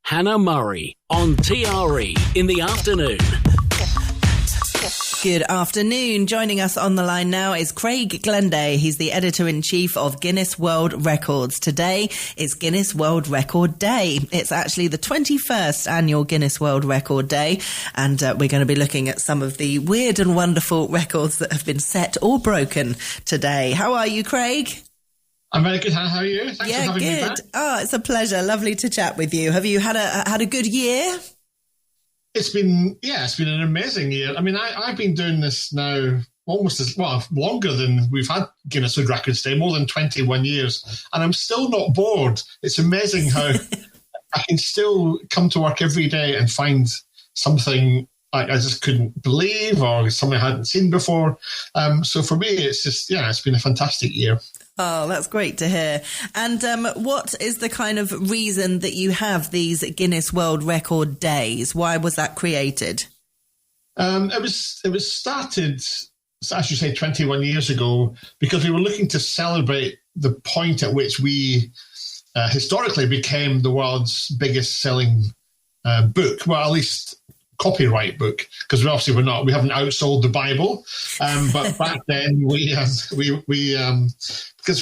Hannah Murray on TRE in the afternoon. Good afternoon. Joining us on the line now is Craig Glenday. He's the editor-in-chief of Guinness World Records. Today is Guinness World Record Day. It's actually the 21st annual Guinness World Record Day, and we're going to be looking at some of the weird and wonderful records that have been set or broken today. How are you, Craig? I'm very good, Hannah. How are you? Thanks for having me back. Oh, it's a pleasure. Lovely to chat with you. Have you had a good year? It's been an amazing year. I mean, I've been doing this now almost longer than we've had Guinness World Records Day, more than 21 years, and I'm still not bored. It's amazing how I can still come to work every day and find something I just couldn't believe or something I hadn't seen before. So for me, it's been a fantastic year. Oh, that's great to hear. And what is the kind of reason that you have these Guinness World Record Days? Why was that created? It was started, as you say, 21 years ago, because we were looking to celebrate the point at which we historically became the world's biggest selling book, well, at least copyright book, because we haven't outsold the Bible, but back then because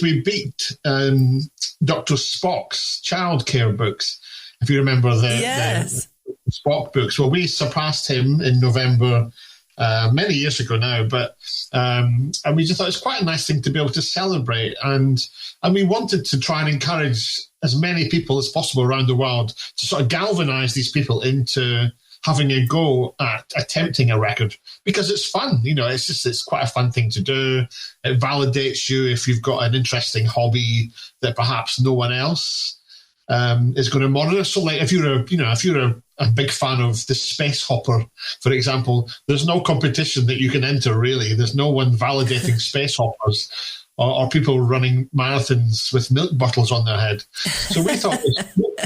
we beat Dr. Spock's childcare books, if you remember the Spock books. Well, we surpassed him in November many years ago now, but and we just thought it's quite a nice thing to be able to celebrate, and we wanted to try and encourage as many people as possible around the world to sort of galvanize these people into having a go at attempting a record, because it's fun. It's quite a fun thing to do. It validates you if you've got an interesting hobby that perhaps no one else is going to monitor. So, like, if you're a big fan of the Space Hopper, for example, there's no competition that you can enter, really. There's no one validating Space Hoppers or people running marathons with milk bottles on their head. So we thought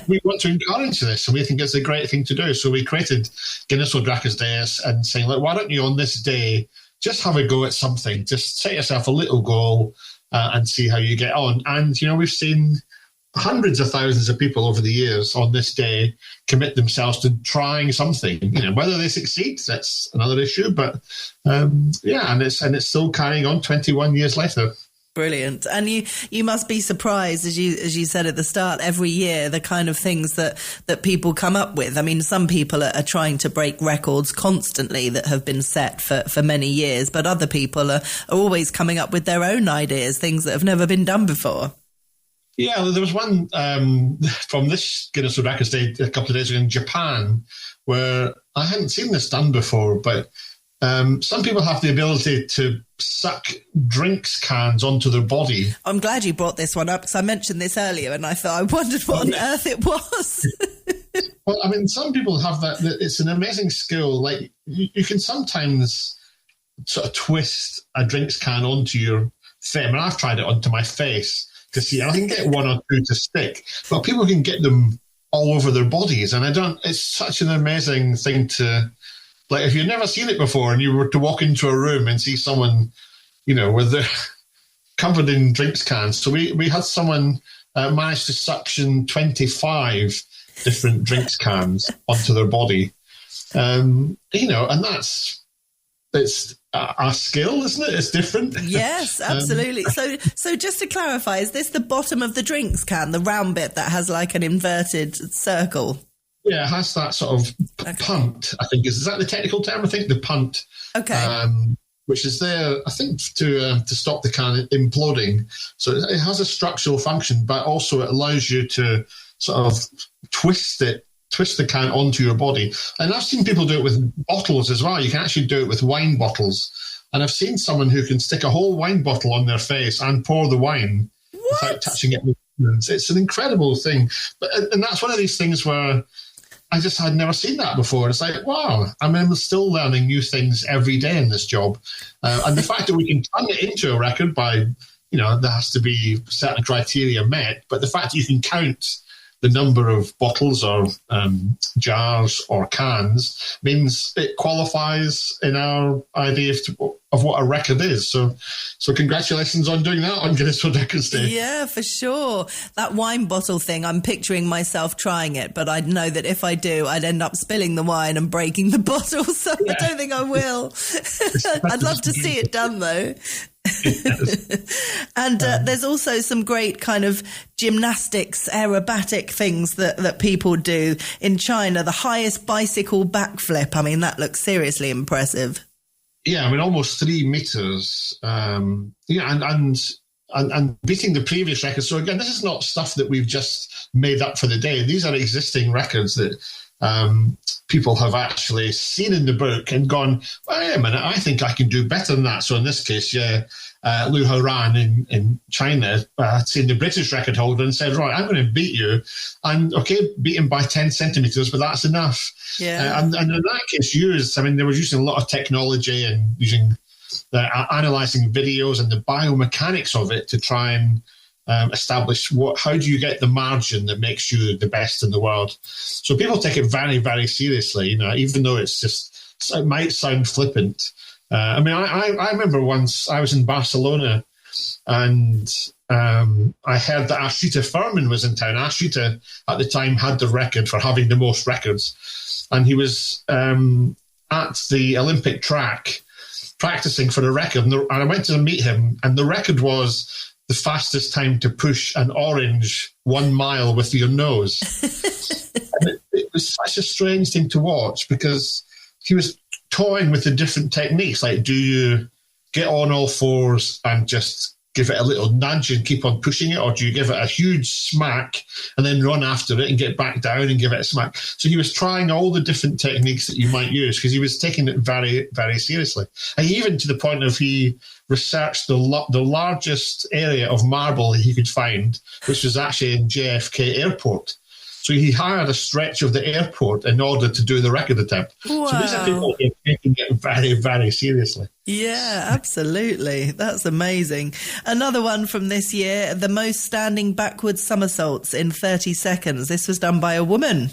we want to encourage this, and we think it's a great thing to do. So we created Guinness World Records Day and saying, like, why don't you on this day just have a go at something? Just set yourself a little goal and see how you get on. And, we've seen hundreds of thousands of people over the years on this day commit themselves to trying something. Whether they succeed, that's another issue. But and it's still carrying on 21 years later. Brilliant. And you must be surprised, as you said at the start, every year, the kind of things that people come up with. I mean, some people are trying to break records constantly that have been set for many years, but other people are always coming up with their own ideas, things that have never been done before. Yeah, there was one from this Guinness World Records Day a couple of days ago in Japan, where I hadn't seen this done before, but some people have the ability to suck drinks cans onto their body. I'm glad you brought this one up, because I mentioned this earlier and I wondered what on earth it was. Well, I mean, some people have that. It's an amazing skill. Like, you can sometimes sort of twist a drinks can onto your face. I mean, I've tried it onto my face to see. I can get one or two to stick, but people can get them all over their bodies. And it's such an amazing thing to... Like, if you've never seen it before and you were to walk into a room and see someone, with covered in drinks cans. So we had someone manage to suction 25 different drinks cans onto their body. And it's a skill, isn't it? It's different. Yes, absolutely. So just to clarify, is this the bottom of the drinks can, the round bit that has like an inverted circle? Yeah, it has that sort of punt, I think. Is that the technical term? I think the punt. Okay. Which is there, I think, to stop the can imploding. So it has a structural function, but also it allows you to sort of twist the can onto your body. And I've seen people do it with bottles as well. You can actually do it with wine bottles. And I've seen someone who can stick a whole wine bottle on their face and pour the wine without touching it with hands. It's an incredible thing. And that's one of these things where I just had never seen that before. It's like, wow, I'm still learning new things every day in this job. And the fact that we can turn it into a record by, there has to be certain criteria met, but the fact that you can count the number of bottles or jars or cans means it qualifies in our idea of what a record is. So congratulations on doing that on Guinness World Records Day. Yeah, for sure. That wine bottle thing, I'm picturing myself trying it, but I'd know that if I do, I'd end up spilling the wine and breaking the bottle. So I don't think I will. I'd love to see it done, though. And there's also some great kind of gymnastics, aerobatic things that people do in China. The highest bicycle backflip. I mean, that looks seriously impressive. Yeah, I mean, almost 3 meters. And beating the previous record. So again, this is not stuff that we've just made up for the day. These are existing records that people have actually seen in the book and gone, wait a minute, I think I can do better than that. So in this case, Liu Haoran in China had seen the British record holder and said, right, I'm going to beat you. And okay, beat him by 10 centimetres, but that's enough. Yeah. And in that case, they were using a lot of technology and using analysing videos and the biomechanics of it to try and establish how do you get the margin that makes you the best in the world. So people take it very, very seriously, even though it might sound flippant. I remember once I was in Barcelona and I heard that Ashrita Furman was in town. Ashrita at the time had the record for having the most records, and he was at the Olympic track practicing for the record. And I went to meet him, and the record was the fastest time to push an orange 1 mile with your nose. And it was such a strange thing to watch because he was toying with the different techniques. Like, do you get on all fours and just give it a little nudge and keep on pushing it, or do you give it a huge smack and then run after it and get back down and give it a smack? So he was trying all the different techniques that you might use because he was taking it very, very seriously. And even to the point of he researched the largest area of marble he could find, which was actually in JFK Airport. So he hired a stretch of the airport in order to do the record attempt. Wow. So these are people who are taking it very, very seriously. Yeah, absolutely. That's amazing. Another one from this year, the most standing backwards somersaults in 30 seconds. This was done by a woman.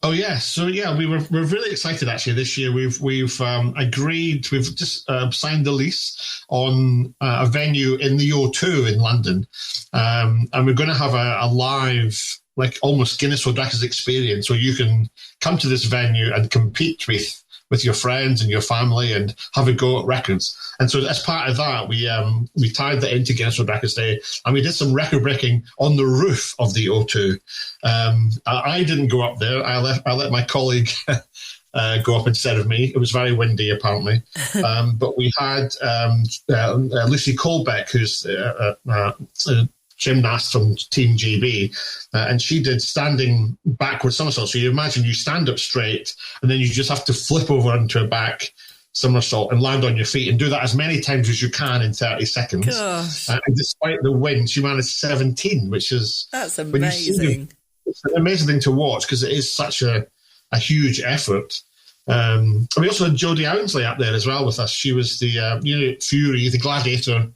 Oh, yes. So, yeah, we're really excited, actually, this year. We've agreed, we've just signed the lease on a venue in the O2 in London. And we're going to have a live, like almost Guinness World Records experience where you can come to this venue and compete with your friends and your family and have a go at records. And so as part of that, we tied that into Guinness World Records Day, and we did some record breaking on the roof of the O2. I didn't go up there. I let my colleague go up instead of me. It was very windy, apparently. But we had Lucy Colbeck, who's a gymnast from Team GB, and she did standing backward somersault. So you imagine you stand up straight and then you just have to flip over into a back somersault and land on your feet and do that as many times as you can in 30 seconds. And despite the wind, she managed 17, which is... That's amazing. It's an amazing thing to watch because it is such a huge effort. And we also had Jodie Ounsley up there as well with us. She was the Fury, the gladiator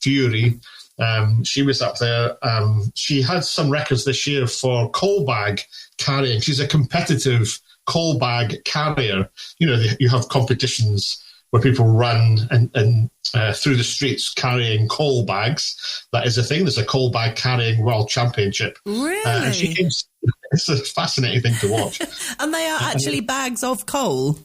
Fury. She was up there. She had some records this year for coal bag carrying. She's a competitive coal bag carrier. You have competitions where people run and through the streets carrying coal bags. That is a thing. There's a coal bag carrying world championship. Really? And it's a fascinating thing to watch. And they are actually bags of coal?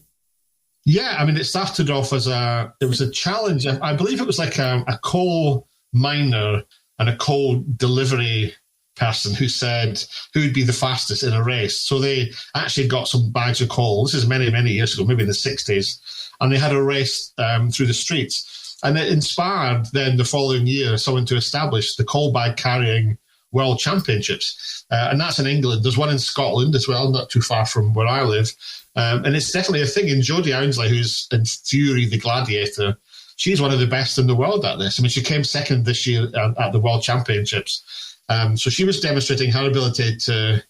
Yeah, I mean, it started off as it was a challenge. I believe it was like a coal miner and a coal delivery person who said who would be the fastest in a race. So they actually got some bags of coal. This is many, many years ago, maybe in the 60s. And they had a race through the streets. And it inspired then the following year someone to establish the coal bag carrying world championships. And that's in England. There's one in Scotland as well, not too far from where I live. And it's definitely a thing. And Jodie Ounsley, who's in Fury the Gladiator, she's one of the best in the world at this. I mean, she came second this year at the World Championships. So she was demonstrating her ability to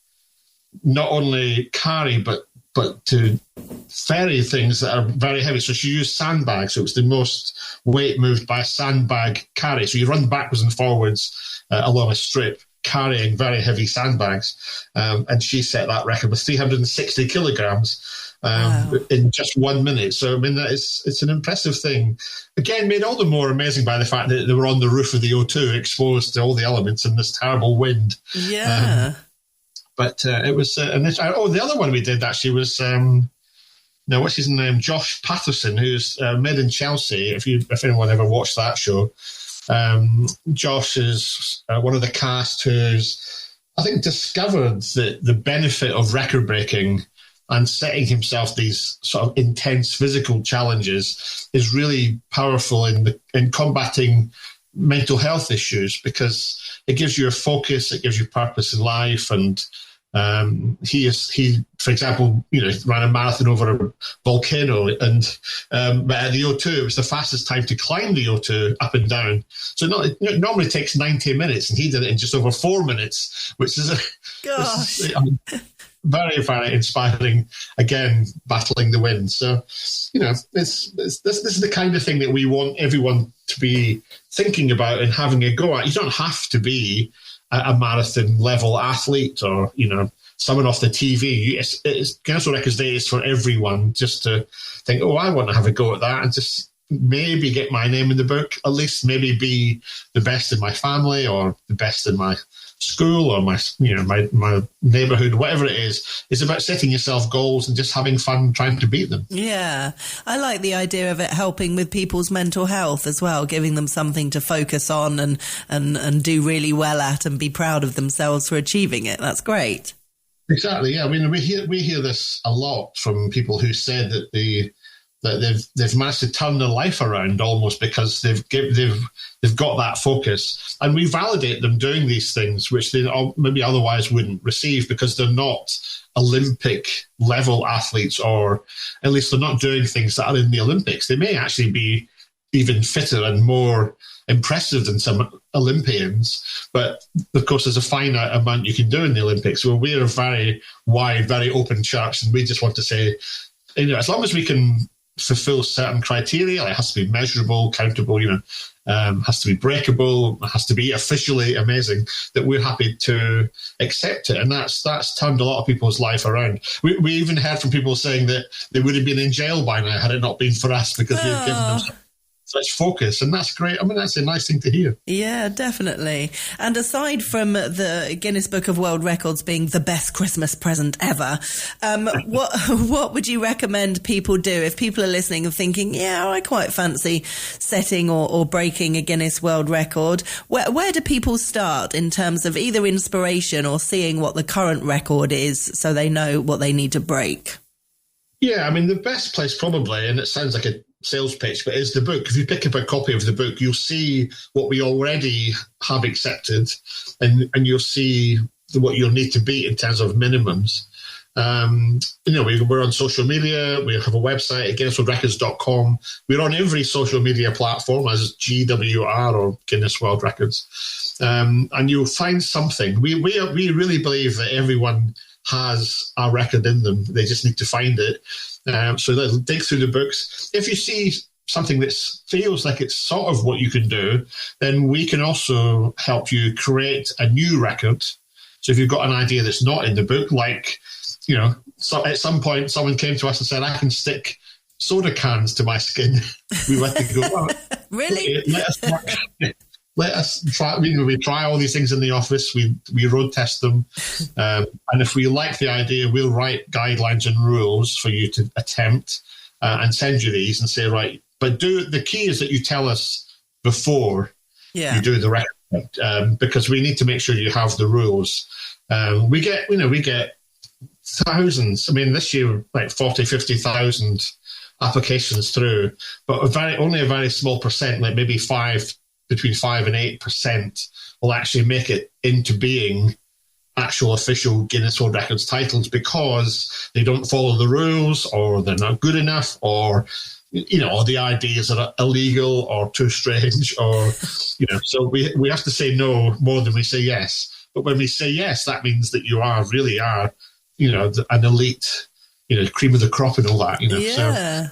not only carry, but to ferry things that are very heavy. So she used sandbags. So it was the most weight moved by a sandbag carry. So you run backwards and forwards along a strip, carrying very heavy sandbags. And she set that record with 360 kilograms. in just 1 minute. So, I mean, it's an impressive thing. Again, made all the more amazing by the fact that they were on the roof of the O2, exposed to all the elements in this terrible wind. Yeah. But it was, the other one we did actually was, now what's his name? Josh Patterson, who's Made in Chelsea. If anyone ever watched that show, Josh is one of the cast who's, I think, discovered the benefit of record breaking and setting himself these sort of intense physical challenges is really powerful in combating mental health issues, because it gives you a focus, it gives you purpose in life. And he, for example, ran a marathon over a volcano, and but at the O2, it was the fastest time to climb the O2 up and down. So it normally takes 90 minutes, and he did it in just over 4 minutes, which is very, very inspiring. Again, battling the wind. So, this is the kind of thing that we want everyone to be thinking about and having a go at. You don't have to be a marathon level athlete or, someone off the TV. Guinness World Records Day is for everyone, just to think, I want to have a go at that and just maybe get my name in the book, at least maybe be the best in my family or the best in my school or my neighborhood, whatever it is. It's about setting yourself goals and just having fun trying to beat them. Yeah, I like the idea of it helping with people's mental health as well, giving them something to focus on and do really well at and be proud of themselves for achieving it. That's great. Exactly. Yeah, I mean, we hear this a lot from people who said that they've managed to turn their life around almost because they've got that focus, and we validate them doing these things which they maybe otherwise wouldn't receive because they're not Olympic level athletes, or at least they're not doing things that are in the Olympics. They may actually be even fitter and more impressive than some Olympians, but of course there's a finite amount you can do in the Olympics. So we're a very wide, very open church, and we just want to say, as long as we can fulfill certain criteria, it has to be measurable, countable, has to be breakable, it has to be officially amazing, that we're happy to accept it. And that's turned a lot of people's life around. We even heard from people saying that they would have been in jail by now had it not been for us, because we've given them such focus, and that's great. I mean, that's a nice thing to hear. Yeah, definitely. And aside from the Guinness Book of World Records being the best Christmas present ever, what would you recommend people do if people are listening and thinking, I quite fancy setting or breaking a Guinness World Record? Where do people start in terms of either inspiration or seeing what the current record is so they know what they need to break? Yeah, I mean, the best place probably, and it sounds like a sales pitch, but is the book. If you pick up a copy of the book, you'll see what we already have accepted, and you'll see what you'll need to beat in terms of minimums. We're on social media. We have a website at guinnessworldrecords.com. We're on every social media platform as GWR or Guinness World Records. And you'll find something. We really believe that everyone has a record in them. They just need to find it. So they'll dig through the books. If you see something that feels like it's sort of what you can do, then we can also help you create a new record. So if you've got an idea that's not in the book, like, so at some point someone came to us and said, I can stick soda cans to my skin. We let it go. Really? Let us try. We try all these things in the office. We road test them, and if we like the idea, we'll write guidelines and rules for you to attempt and send you these and say, right. But the key is that you tell us before you do the record, because we need to make sure you have the rules. We get thousands. I mean, this year like 40, 50,000 applications through, but only a very small percent, like maybe between 5 and 8%, will actually make it into being actual official Guinness World Records titles because they don't follow the rules, or they're not good enough, or or the ideas are illegal or too strange, or So we have to say no more than we say yes. But when we say yes, that means that you really are an elite, cream of the crop and all that. Yeah.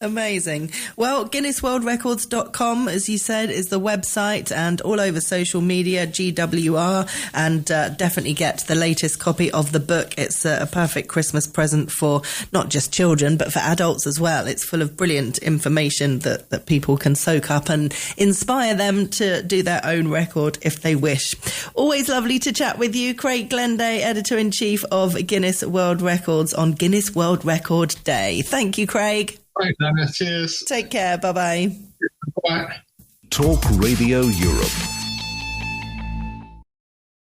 So, Amazing. Well, GuinnessWorldRecords.com, as you said, is the website, and all over social media, GWR, and definitely get the latest copy of the book. It's a perfect Christmas present for not just children, but for adults as well. It's full of brilliant information that people can soak up and inspire them to do their own record if they wish. Always lovely to chat with you, Craig Glenday, Editor-in-Chief of Guinness World Records on Guinness World Record Day. Thank you, Craig. Right, Anna. Cheers. Take care. Bye-bye. Bye. Talk Radio Europe.